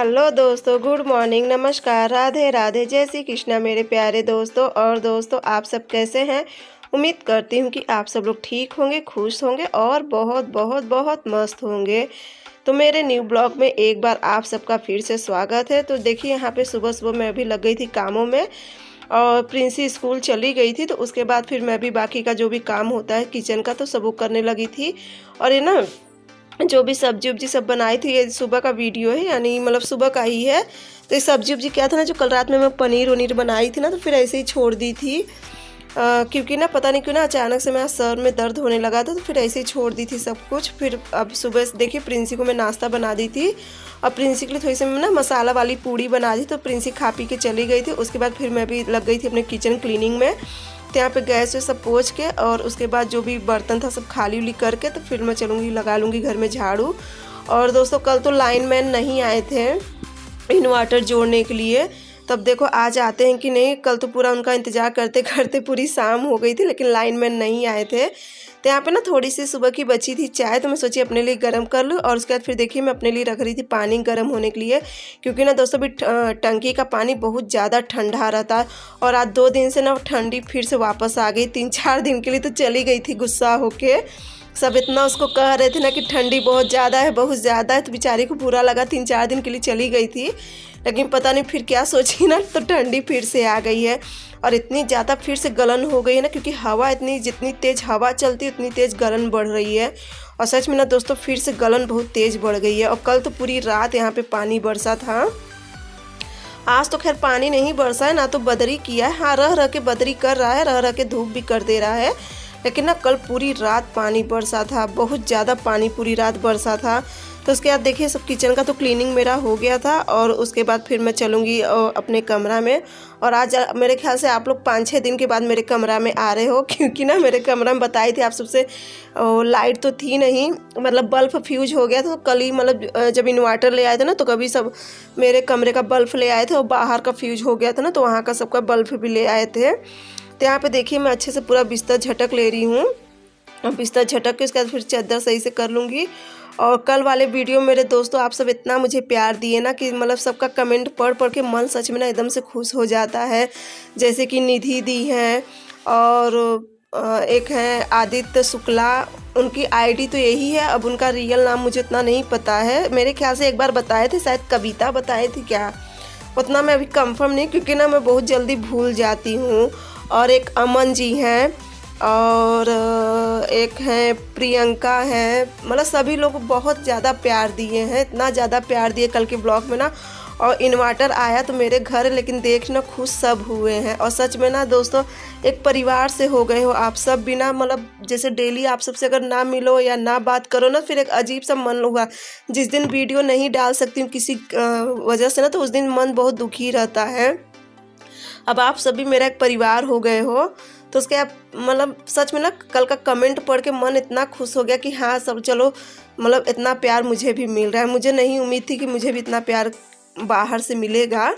Hello दोस्तों, good morning, नमस्कार, राधे राधे, जय श्री कृष्णा मेरे प्यारे दोस्तों। और दोस्तों, आप सब कैसे हैं? उम्मीद करती हूँ कि आप सब लोग ठीक होंगे, खुश होंगे और बहुत बहुत बहुत मस्त होंगे। तो मेरे न्यू ब्लॉग में एक बार आप सबका फिर से स्वागत है। तो देखिए, यहाँ पे सुबह सुबह मैं भी लग गई थी कामों में और प्रिंसी स्कूल चली गई थी। तो उसके बाद फिर मैं भी बाकी का जो भी काम होता है किचन का तो सब वो करने लगी थी। और ये ना जो भी सब्जी उब्जी सब बनाई थी, ये सुबह का वीडियो है, यानी मतलब सुबह का ही है। तो ये सब्जी उब्जी क्या था ना, जो कल रात में मैं पनीर वनीर बनाई थी ना, तो फिर ऐसे ही छोड़ दी थी। क्योंकि ना पता नहीं क्यों ना अचानक से मेरा सर में दर्द होने लगा था, तो फिर ऐसे ही छोड़ दी थी सब कुछ। फिर अब सुबह देखिए प्रिंसी को मैं नाश्ता बना दी थी और प्रिंसी के लिए थोड़ी सी मैं ना मसाला वाली पूड़ी बना दी। तो प्रिंसी खा पी के चली गई थी। उसके बाद फिर मैं भी लग गई थी अपने किचन क्लीनिंग में। तो यहाँ पे गैस से सब पोंछ के और उसके बाद जो भी बर्तन था सब खाली उली करके तो फिर मैं चलूँगी, लगा लूँगी घर में झाड़ू। और दोस्तों, कल तो लाइनमैन नहीं आए थे इन्वर्टर जोड़ने के लिए। तब देखो आज आते हैं कि नहीं। कल तो पूरा उनका इंतज़ार करते करते पूरी शाम हो गई थी, लेकिन लाइनमैन नहीं आए थे। तो यहाँ पे ना थोड़ी सी सुबह की बची थी चाय, तो मैं सोची अपने लिए गर्म कर लूँ। और उसके बाद फिर देखिए मैं अपने लिए रख रही थी पानी गर्म होने के लिए, क्योंकि ना दोस्तों भी टंकी का पानी बहुत ज़्यादा ठंडा रहता है। और आज 2 दिन से ना ठंडी फिर से वापस आ गई। 3-4 दिन के लिए तो चली गई थी गुस्सा होके। सब इतना उसको कह रहे थे ना कि ठंडी बहुत ज़्यादा है, बहुत ज़्यादा है, तो बेचारी को बुरा लगा। 3-4 दिन के लिए चली गई थी, लेकिन पता नहीं फिर क्या सोची ना, तो ठंडी फिर से आ गई है। और इतनी ज़्यादा फिर से गलन हो गई है ना, क्योंकि हवा इतनी, जितनी तेज़ हवा चलती है उतनी तेज़ गलन बढ़ रही है। और सच में ना दोस्तों, फिर से गलन बहुत तेज़ बढ़ गई है। और कल तो पूरी रात यहाँ पे पानी बरसा था। आज तो खैर पानी नहीं बरसा है, ना तो बदरी किया है। हाँ, रह रह के बदरी कर रहा है, रह रह के धूप भी कर दे रहा है। लेकिन ना कल पूरी रात पानी बरसा था, बहुत ज़्यादा पानी पूरी रात बरसा था। तो उसके बाद देखिए सब किचन का तो क्लीनिंग मेरा हो गया था। और उसके बाद फिर मैं चलूँगी अपने कमरा में। और आज मेरे ख्याल से आप लोग 5-6 दिन के बाद मेरे कमरा में आ रहे हो, क्योंकि ना मेरे कमरा में बताई थी आप सबसे लाइट तो थी नहीं, मतलब बल्ब फ्यूज हो गया था। तो कल ही मतलब जब इन्वर्टर ले आए थे ना, तो कभी सब मेरे कमरे का बल्ब ले आए थे और बाहर का फ्यूज हो गया था ना, तो वहाँ का सबका बल्ब भी ले आए थे। तो यहाँ पे देखिए मैं अच्छे से पूरा बिस्तर झटक ले रही हूँ। अब बिस्तर झटक के उसके बाद फिर चादर सही से कर लूँगी। और कल वाले वीडियो मेरे दोस्तों आप सब इतना मुझे प्यार दिए ना, कि मतलब सबका कमेंट पढ़ पढ़ के मन सच में ना एकदम से खुश हो जाता है। जैसे कि निधि दी हैं और एक हैं आदित्य शुक्ला, उनकी आईडी तो यही है। अब उनका रियल नाम मुझे उतना नहीं पता है, मेरे ख्याल से एक बार बताए थे, शायद कविता बताए थी क्या, उतना मैं अभी कंफर्म नहीं, क्योंकि ना मैं बहुत जल्दी भूल जाती हूँ। और एक अमन जी हैं और एक हैं प्रियंका है। मतलब सभी लोग बहुत ज़्यादा प्यार दिए हैं, इतना ज़्यादा प्यार दिए कल के ब्लॉग में ना। और इन्वर्टर आया तो मेरे घर, लेकिन देख ना खुश सब हुए हैं। और सच में ना दोस्तों, एक परिवार से हो गए हो आप सब भी ना। मतलब जैसे डेली आप सबसे अगर ना मिलो या ना बात करो ना, फिर एक अजीब सा मन होगा। जिस दिन वीडियो नहीं डाल सकती हूँ किसी वजह से ना, तो उस दिन मन बहुत दुखी रहता है। अब आप सभी मेरा एक परिवार हो गए हो। तो उसके आप मतलब सच में ना कल का कमेंट पढ़ के मन इतना खुश हो गया कि हाँ सब चलो, मतलब इतना प्यार मुझे भी मिल रहा है। मुझे नहीं उम्मीद थी कि मुझे भी इतना प्यार बाहर से मिलेगा,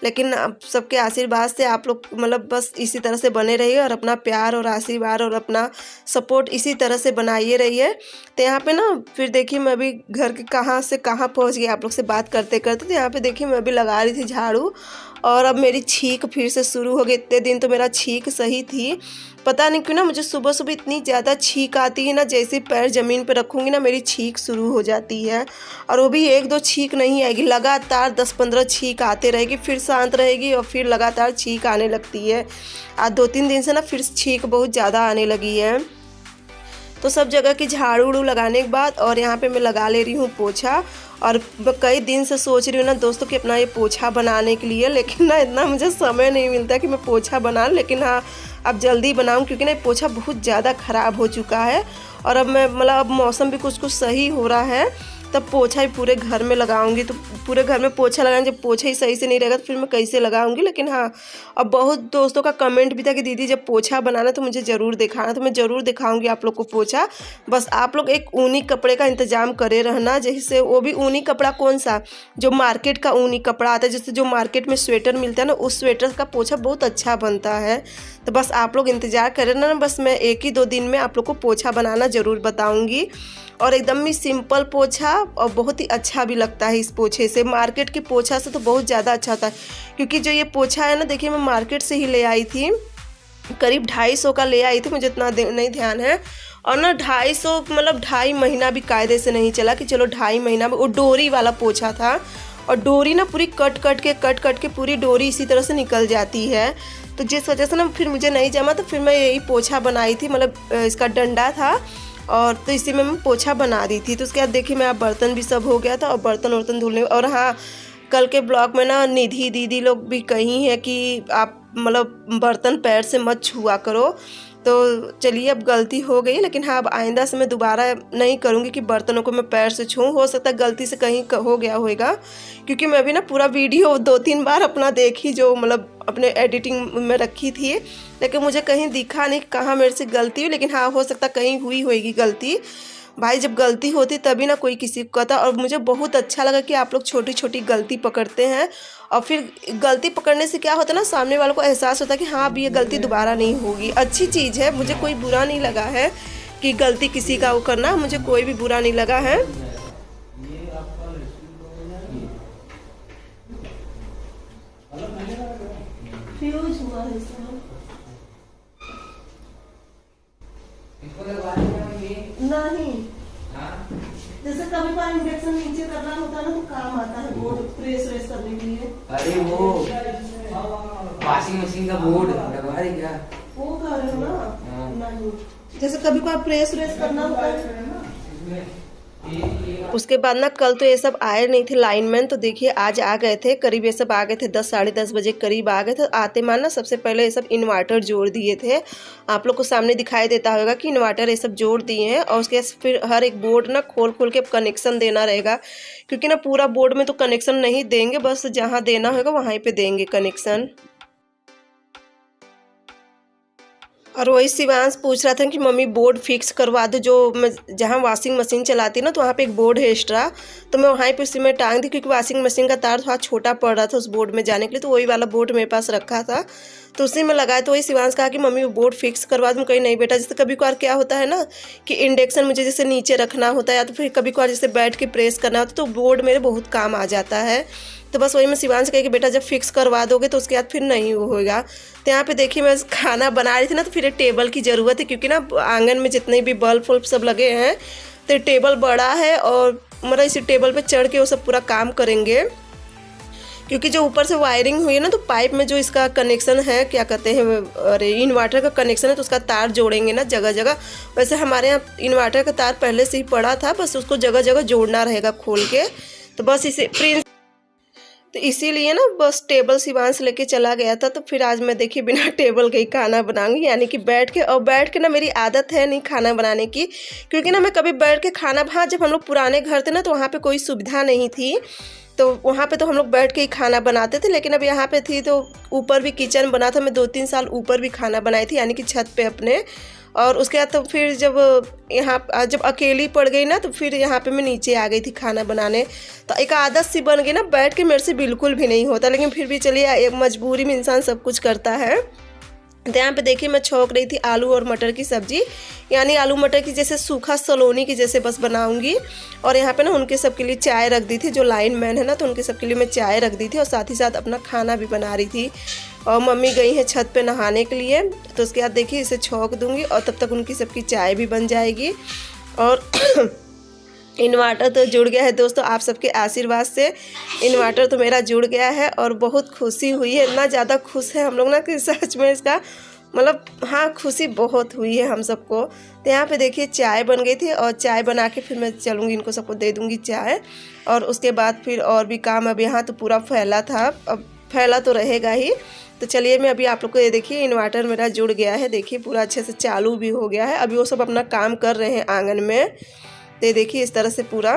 लेकिन अब सबके आशीर्वाद से आप लोग मतलब बस इसी तरह से बने रहिए और अपना प्यार और आशीर्वाद और अपना सपोर्ट इसी तरह से बनाइए रहिए। तो यहाँ पे ना फिर देखिए मैं भी घर के कहाँ से कहाँ पहुँच गई आप लोग से बात करते करते। तो यहाँ पे देखिए मैं भी लगा रही थी झाड़ू, और अब मेरी छींक फिर से शुरू हो गई। इतने दिन तो मेरा छींक सही थी, पता नहीं क्यों ना मुझे सुबह सुबह इतनी ज़्यादा छींक आती है ना, जैसे पैर ज़मीन पर रखूँगी ना मेरी छींक शुरू हो जाती है। और वो भी 1-2 छींक नहीं आएगी, लगातार 10-15 छींक आते रहेगी, फिर शांत रहेगी और फिर लगातार छींक आने लगती है। आज 2-3 दिन से ना फिर छींक बहुत ज़्यादा आने लगी है। तो सब जगह की झाड़ू उड़ू लगाने के बाद और यहाँ पे मैं लगा ले रही हूँ पोछा। और कई दिन से सोच रही हूँ ना दोस्तों कि अपना ये पोछा बनाने के लिए, लेकिन ना इतना मुझे समय नहीं मिलता कि मैं पोछा बना लूँ। लेकिन हाँ, अब जल्दी बनाऊँ, क्योंकि ना पोछा बहुत ज़्यादा ख़राब हो चुका है। और अब मैं मतलब अब मौसम भी कुछ सही हो रहा है, तब पोछा ही पूरे घर में लगाऊंगी। तो पूरे घर में पोछा लगाएंगे, जब पोछा ही सही से नहीं रहेगा तो फिर मैं कैसे लगाऊंगी। लेकिन हाँ, अब बहुत दोस्तों का कमेंट भी था कि दीदी जब पोछा बनाना तो मुझे ज़रूर दिखाना, तो मैं ज़रूर दिखाऊंगी आप लोग को पोछा। बस आप लोग एक ऊनी कपड़े का इंतज़ाम करे रहना, जैसे वो भी ऊनी कपड़ा कौन सा, जो मार्केट का ऊनी कपड़ा आता है, जैसे जो मार्केट में स्वेटर मिलता है ना, उस स्वेटर का पोछा बहुत अच्छा बनता है। तो बस आप लोग इंतज़ार करें ना, बस मैं 1 ही 2 दिन में आप लोग को पोछा बनाना ज़रूर बताऊँगी। और एकदम ही सिंपल पोछा और बहुत ही अच्छा भी लगता है इस पोछे से। मार्केट के पोछा से तो बहुत ज़्यादा अच्छा होता है, क्योंकि जो ये पोछा है ना, देखिए मैं मार्केट से ही ले आई थी, करीब 250 का ले आई थी, मुझे इतना नहीं ध्यान है। और ना 250 मतलब 2.5 महीना भी कायदे से नहीं चला कि चलो 2.5 महीना में। वो डोरी वाला पोछा था और डोरी ना पूरी कट कट के पूरी डोरी इसी तरह से निकल जाती है, तो जिस वजह से ना फिर मुझे नहीं जमा, तो फिर मैं यही पोछा बनाई थी, मतलब इसका डंडा था और तो इसी में मैं पोछा बना दी थी। तो उसके बाद देखिए मेरा बर्तन भी सब हो गया था और बर्तन वर्तन धुलने। और हाँ, कल के ब्लॉग में ना निधि दीदी लोग भी कही है कि आप मतलब बर्तन पैर से मत छुआ करो, तो चलिए अब गलती हो गई, लेकिन हाँ अब आइंदा से मैं दोबारा नहीं करूँगी कि बर्तनों को मैं पैर से छूऊं। हो सकता है गलती से कहीं हो गया होगा, क्योंकि मैं भी ना पूरा वीडियो 2-3 बार अपना देखी, जो मतलब अपने एडिटिंग में रखी थी, लेकिन मुझे कहीं दिखा नहीं कहाँ मेरे से गलती हुई। लेकिन हाँ हो सकता कहीं हुई होगी गलती। भाई जब गलती होती तभी ना कोई किसी को कहता। और मुझे बहुत अच्छा लगा कि आप लोग छोटी छोटी गलती पकड़ते हैं, और फिर गलती पकड़ने से क्या होता है ना, सामने वालों को एहसास होता है कि हाँ अब ये गलती दोबारा नहीं होगी। अच्छी चीज़ है, मुझे कोई बुरा नहीं लगा है कि गलती किसी का वो करना, मुझे कोई भी बुरा नहीं लगा है। फ्यूज हुआ है नहीं, जैसे कभी बार इंजेक्शन नीचे करना होता है ना, तो काम आता है बोर्ड प्रेस वेस करने के लिए। अरे वो वॉशिंग मशीन का बोर्ड लगा है क्या? वो कर रहे हो ना? नहीं, जैसे कभी बार प्रेस वेस करना होता है। उसके बाद ना कल तो ये सब आए नहीं थे लाइनमैन, तो देखिए आज आ गए थे, करीब ये सब आ गए थे 10 साढ़े 10 बजे करीब आ गए थे। आते मान ना सबसे पहले ये सब इन्वर्टर जोड़ दिए थे। आप लोग को सामने दिखाई देता होगा कि इन्वर्टर ये सब जोड़ दिए हैं, और उसके फिर हर एक बोर्ड ना खोल खोल के कनेक्शन देना रहेगा, क्योंकि ना पूरा बोर्ड में तो कनेक्शन नहीं देंगे, बस जहाँ देना होगा वहीं पर देंगे कनेक्शन। और वही शिवांश पूछ रहा था कि मम्मी बोर्ड फिक्स करवा दो, जो मैं जहाँ वॉशिंग मशीन चलाती ना, तो वहाँ पे एक बोर्ड है एक्स्ट्रा, तो मैं वहाँ पे उसी में टांग दी, क्योंकि वॉशिंग मशीन का तार थोड़ा छोटा पड़ रहा था उस बोर्ड में जाने के लिए, तो वही वाला बोर्ड मेरे पास रखा था, तो उसी में लगाया। तो वही शिवांश कहा कि मम्मी वो बोर्ड फिक्स करवा दूँ। कहीं नहीं बेटा, जैसे कभी कभार क्या होता है ना कि इंडक्शन मुझे जैसे नीचे रखना होता है, या तो फिर कभी कभार जैसे बैठ के प्रेस करना होता है, तो बोर्ड मेरे बहुत काम आ जाता है। तो बस वही मैं शिवांश कही कि बेटा जब फिक्स करवा दोगे तो उसके बाद फिर नहीं होगा। तो यहाँ पे देखिए मैं खाना बना रही थी ना, तो फिर एक टेबल की ज़रूरत है, क्योंकि ना आंगन में जितने भी बल्ब वल्ब सब लगे हैं, तो टेबल बड़ा है और मतलब इसी टेबल पे चढ़ के वो सब पूरा काम करेंगे। क्योंकि जो ऊपर से वायरिंग हुई है ना, तो पाइप में जो इसका कनेक्शन है, क्या कहते हैं, अरे इन्वर्टर का कनेक्शन है, तो उसका तार जोड़ेंगे ना जगह जगह। वैसे हमारे यहाँ इन्वर्टर का तार पहले से ही पड़ा था, बस उसको जगह जगह जोड़ना रहेगा खोल के। तो बस इसे प्रिंस, तो इसीलिए ना बस टेबल शिवांश लेके चला गया था। तो फिर आज मैं देखिए बिना टेबल के ही खाना बनाऊंगी, यानी कि बैठ के। और बैठ के ना मेरी आदत है नहीं खाना बनाने की, क्योंकि ना मैं कभी बैठ के खाना, हाँ जब हम लोग पुराने घर थे ना, तो वहाँ पे कोई सुविधा नहीं थी, तो वहाँ पे तो हम लोग बैठ के ही खाना बनाते थे। लेकिन अब यहाँ पे थी तो ऊपर भी किचन बना था, मैं 2-3 साल ऊपर भी खाना बनाई थी, यानी कि छत पे अपने। और उसके बाद तो फिर जब यहाँ जब अकेली पड़ गई ना, तो फिर यहाँ पे मैं नीचे आ गई थी खाना बनाने। तो एक आदत सी बन गई ना, बैठ के मेरे से बिल्कुल भी नहीं होता, लेकिन फिर भी चलिए एक मजबूरी में इंसान सब कुछ करता है। तो यहाँ पे देखिए मैं छौंक रही थी आलू और मटर की सब्जी, यानी आलू मटर की जैसे सूखा सलोनी की जैसे बस बनाऊंगी। और यहाँ पे ना उनके सबके लिए चाय रख दी थी, जो लाइन मैन है ना, तो उनके सबके लिए मैं चाय रख दी थी, और साथ ही साथ अपना खाना भी बना रही थी। और मम्मी गई हैं छत पे नहाने के लिए, तो उसके बाद देखिए इसे छौंक दूंगी, और तब तक उनकी सबकी चाय भी बन जाएगी। और इन्वर्टर तो जुड़ गया है दोस्तों, आप सबके आशीर्वाद से इन्वर्टर तो मेरा जुड़ गया है, और बहुत खुशी हुई है, इतना ज़्यादा खुश है हम लोग ना कि सच में इसका मतलब हाँ खुशी बहुत हुई है हम सबको। तो यहाँ पे देखिए चाय बन गई थी, और चाय बना के फिर मैं चलूँगी, इनको सबको दे दूँगी चाय। और उसके बाद फिर और भी काम, अब यहाँ तो पूरा फैला था, अब फैला तो रहेगा ही। तो चलिए मैं अभी आप लोग को ये देखिए इन्वर्टर मेरा जुड़ गया है, देखिए पूरा अच्छे से चालू भी हो गया है। अभी वो सब अपना काम कर रहे हैं आंगन में, तो देखिए इस तरह से पूरा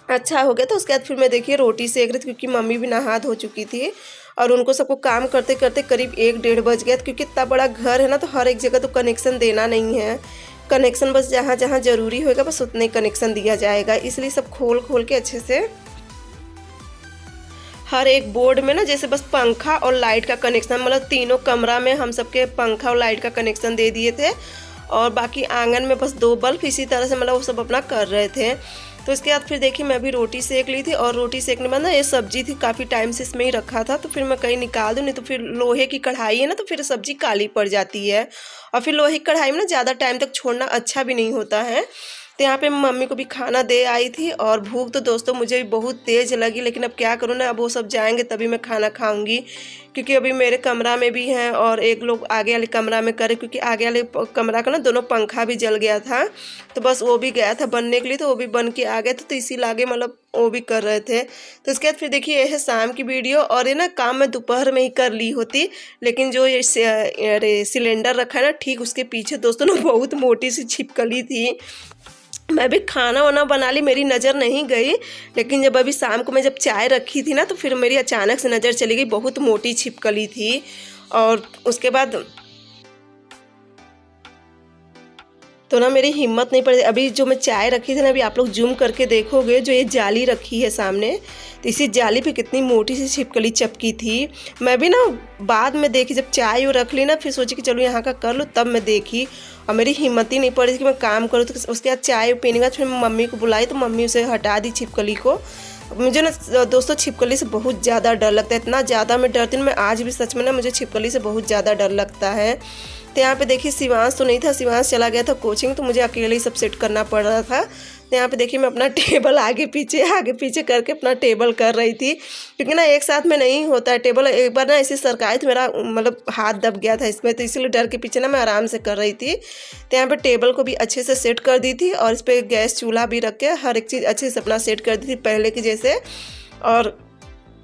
अच्छा हो गया। तो उसके बाद फिर मैं देखिए रोटी सेक रही थी, क्योंकि मम्मी भी नहा धो चुकी थी, और उनको सबको काम करते करते करीब 1-1:30 बज गया। क्योंकि इतना बड़ा घर है ना, तो हर एक जगह तो कनेक्शन देना नहीं है, कनेक्शन बस जहाँ जहाँ ज़रूरी होगा बस उतने कनेक्शन दिया जाएगा। इसलिए सब खोल खोल के अच्छे से हर एक बोर्ड में ना, जैसे बस पंखा और लाइट का कनेक्शन, मतलब तीनों कमरा में हम सबके पंखा और लाइट का कनेक्शन दे दिए थे। और बाकी आंगन में बस 2 बल्ब इसी तरह से मतलब वो सब अपना कर रहे थे। तो इसके बाद फिर देखिए मैं अभी रोटी सेक ली थी, और रोटी सेकने के बाद ना ये सब्जी थी काफ़ी टाइम से इसमें ही रखा था, तो फिर मैं कहीं निकाल दूँ, नहीं तो फिर लोहे की कढ़ाई है ना तो फिर सब्जी काली पड़ जाती है, और फिर लोहे की कढ़ाई में ना ज़्यादा टाइम तक छोड़ना अच्छा भी नहीं होता है। तो यहाँ पे मम्मी को भी खाना दे आई थी, और भूख तो दोस्तों मुझे भी बहुत तेज़ लगी, लेकिन अब क्या करूँ ना, अब वो सब जाएंगे तभी मैं खाना खाऊंगी, क्योंकि अभी मेरे कमरा में भी हैं और एक लोग आगे वाले कमरा में करे, क्योंकि आगे वाले कमरा का ना दोनों पंखा भी जल गया था, तो बस वो भी गया था बनने के लिए, तो वो भी बन के आ गए थे, तो इसी लागे मतलब वो भी कर रहे थे। तो इसके बाद फिर देखिए ये है शाम की वीडियो, और ये ना काम मैं दोपहर में ही कर ली होती, लेकिन जो ये सिलेंडर रखा है ना ठीक उसके पीछे दोस्तों ना बहुत मोटी सी छिपकली थी। मैं भी खाना वाना बना ली, मेरी नज़र नहीं गई, लेकिन जब अभी शाम को मैं जब चाय रखी थी ना तो फिर मेरी अचानक से नज़र चली गई, बहुत मोटी छिपकली थी। और उसके बाद तो ना मेरी हिम्मत नहीं पड़ी, अभी जो मैं चाय रखी थी ना, अभी आप लोग जूम करके देखोगे जो ये जाली रखी है सामने, तो इसी जाली पे कितनी मोटी सी छिपकली चपकी थी। मैं भी ना बाद में देखी, जब चाय वो रख ली ना फिर सोची कि चलो यहाँ का कर लो, तब मैं देखी, और मेरी हिम्मत ही नहीं पड़ी कि मैं काम करूँ। तो उसके बाद चाय पीने के बाद फिर मम्मी को बुलाई, तो मम्मी उसे हटा दी छिपकली को। मुझे ना दोस्तों छिपकली से बहुत ज़्यादा डर लगता है, इतना ज़्यादा मैं डरती हूँ, मैं आज भी सच में ना मुझे छिपकली से बहुत ज़्यादा डर लगता है। तो यहाँ पे देखिए शिवांश तो नहीं था, शिवांश चला गया था कोचिंग, तो मुझे अकेले ही सब सेट करना पड़ रहा था। तो यहाँ पे देखिए मैं अपना टेबल आगे पीछे करके अपना टेबल कर रही थी, क्योंकि ना एक साथ में नहीं होता है टेबल। एक बार ना ऐसी सरकाई तो मेरा मतलब हाथ दब गया था इसमें, तो इसलिए डर के पीछे ना मैं आराम से कर रही थी। तो यहाँ पे टेबल को भी अच्छे से सेट कर दी थी, और इस पर गैस चूल्हा भी रख के हर एक चीज़ अच्छे से अपना सेट कर दी थी पहले की जैसे, और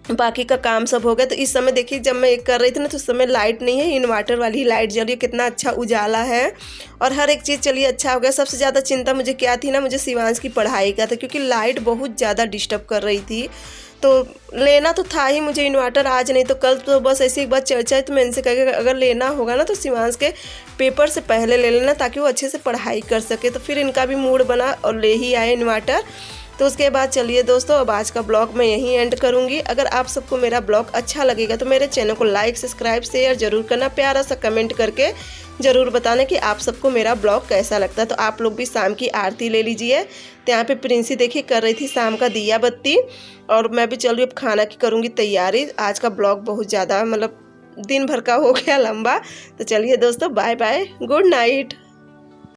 बाकी का काम सब हो गया। तो इस समय देखिए जब मैं एक कर रही थी ना तो उस समय लाइट नहीं है, इन्वर्टर वाली लाइट जल रही है, कितना अच्छा उजाला है, और हर एक चीज़ चलिए अच्छा हो गया। सबसे ज़्यादा चिंता मुझे क्या थी ना, मुझे शिवांश की पढ़ाई का था, क्योंकि लाइट बहुत ज़्यादा डिस्टर्ब कर रही थी। तो लेना तो था ही मुझे इन्वर्टर, आज नहीं तो कल, तो बस ऐसी एक बार चर्चा है, तो मैं इनसे कह अगर लेना होगा ना तो शिवांश के पेपर से पहले ले लेना, ताकि वो अच्छे से पढ़ाई कर सके। तो फिर इनका भी मूड बना और ले ही आए इन्वर्टर। तो उसके बाद चलिए दोस्तों अब आज का ब्लॉग मैं यहीं एंड करूंगी। अगर आप सबको मेरा ब्लॉग अच्छा लगेगा तो मेरे चैनल को लाइक सब्सक्राइब शेयर जरूर करना, प्यारा सा कमेंट करके ज़रूर बताना कि आप सबको मेरा ब्लॉग कैसा लगता है। तो आप लोग भी शाम की आरती ले लीजिए। तो यहाँ पे प्रिंसी देखिए कर रही थी शाम का दिया बत्ती, और मैं भी चल रही अब खाना की करूँगी तैयारी। आज का ब्लॉग बहुत ज़्यादा मतलब दिन भर का हो गया लंबा। तो चलिए दोस्तों बाय बाय, गुड नाइट।